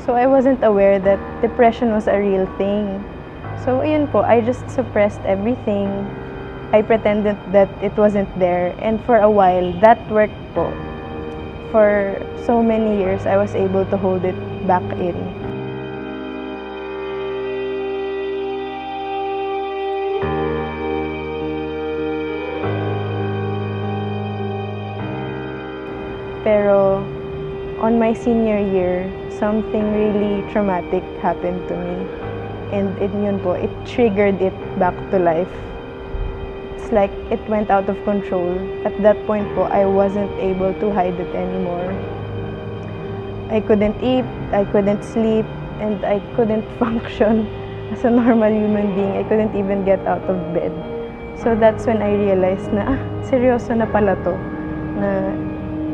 So I wasn't aware that depression was a real thing. So ayun po, I just suppressed everything. I pretended that it wasn't there. And for a while, that worked po. For so many years, I was able to hold it back in. Pero on my senior year, something really traumatic happened to me. And yun po, it triggered it back to life. It's like it went out of control. At that point po, I wasn't able to hide it anymore. I couldn't eat, I couldn't sleep, and I couldn't function as a normal human being. I couldn't even get out of bed. So that's when I realized na, seryoso na pala to. Na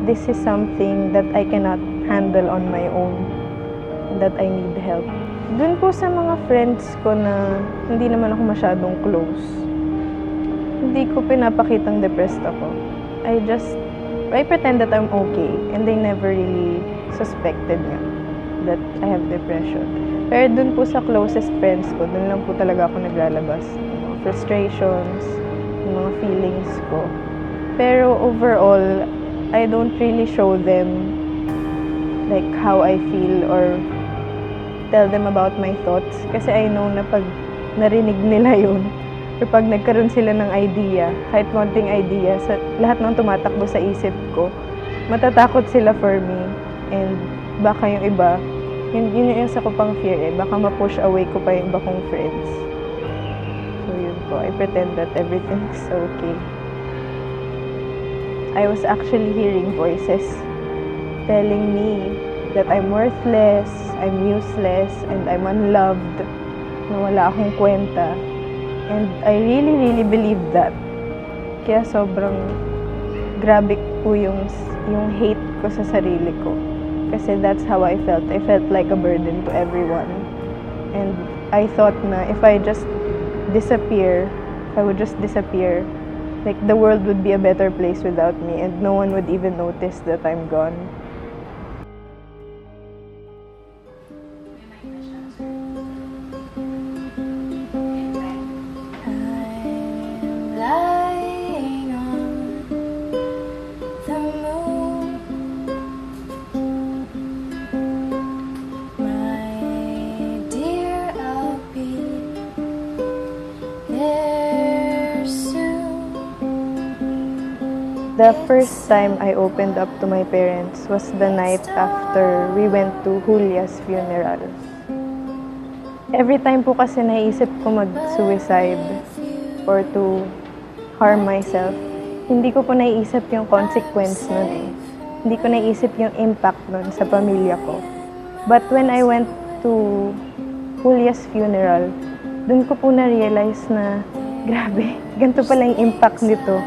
this is something that I cannot handle on my own. And that I need help. Dun po sa mga friends ko na hindi naman ako masyadong close, hindi ko pinapakitang depressed ako. I pretend that I'm okay, and they never really suspected nga that I have depression. Pero dun po sa closest friends ko, dun lang po talaga ako naglalabas ng mga frustrations, ng mga feelings ko. Pero overall, I don't really show them like how I feel or tell them about my thoughts. Kasi I know na pag narinig nila yun, or pag nagkaroon sila ng idea, kahit konting idea, sa lahat ng tumatakbo sa isip ko, matatakot sila for me. And baka yung iba, yun yung isa ko pang fear eh, baka ma-push away ko pa yung iba kong friends. So yun po, I pretend that everything's okay. I was actually hearing voices telling me that I'm worthless, I'm useless, and I'm unloved, na wala akong kwenta. And I really, really believe that. Kaya sobrang grabe po yung hate ko sa sarili ko. Kasi that's how I felt. I felt like a burden to everyone. And I thought na if I just disappear, if I would just disappear, like the world would be a better place without me and no one would even notice that I'm gone. The first time I opened up to my parents was the night after we went to Julia's funeral. Every time po kasi naisip ko mag-suicide or to harm myself, hindi ko po naiisip yung consequence nun eh. Hindi ko naiisip yung impact nun sa pamilya ko. But when I went to Julia's funeral, dun ko po na-realize na grabe, ganito pala yung impact nito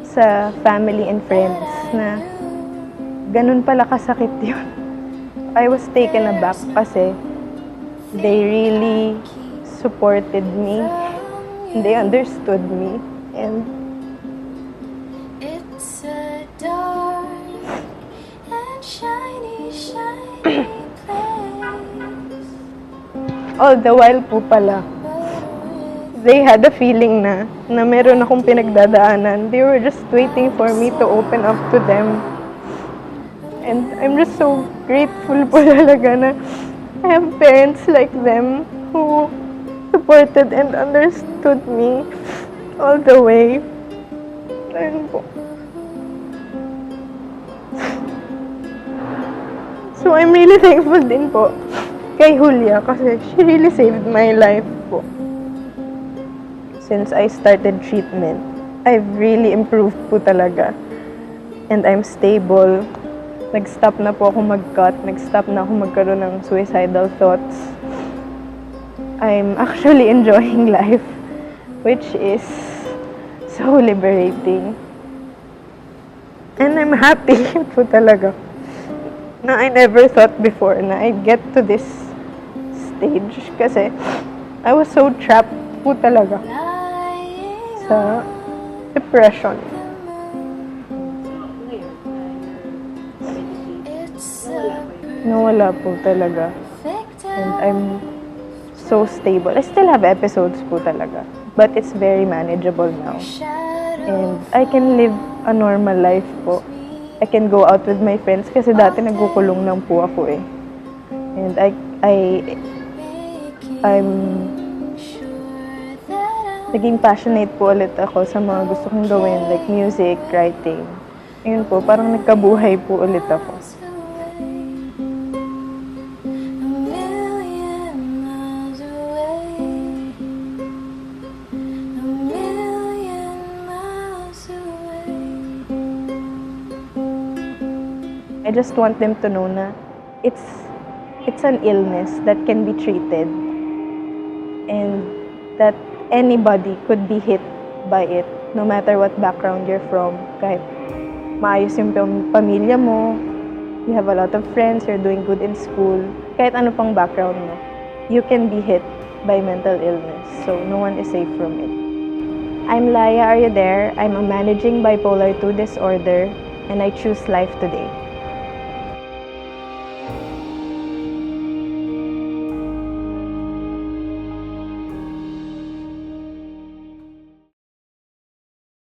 sa family and friends, na ganun pala kasakit yun. I was taken aback kasi they really supported me, and they understood me, and it's a dark and shiny, shiny place. all the while po pala, they had a feeling na meron akong pinagdadaanan. They were just waiting for me to open up to them. And I'm just so grateful po talaga na I have parents like them who supported and understood me all the way. Ayun po. So I'm really thankful din po kay Julia kasi she really saved my life po. Since I started treatment, I've really improved po talaga. And I'm stable. Nag-stop na po ako mag-cut. Nag-stop na ako magkaroon ng suicidal thoughts. I'm actually enjoying life, which is so liberating. And I'm happy po talaga na I never thought before na I'd get to this stage kasi I was so trapped po talaga sa depression. Nawala po talaga. And I'm so stable. I still have episodes po talaga. But it's very manageable now. And I can live a normal life po. I can go out with my friends kasi dati nagkukulong lang po ako eh. And I'm naging passionate po ulit ako sa mga gusto kong gawin, like music, writing. Ayun po, parang nagkabuhay po ulit ako. I just want them to know na it's an illness that can be treated and that anybody could be hit by it no matter what background you're from. Kahit maayos yung pamilya mo, you have a lot of friends, you're doing good in school, kahit ano pang background mo, you can be hit by mental illness. So no one is safe from it. I'm Laya, are you there? I'm a managing bipolar 2 disorder and I choose life today.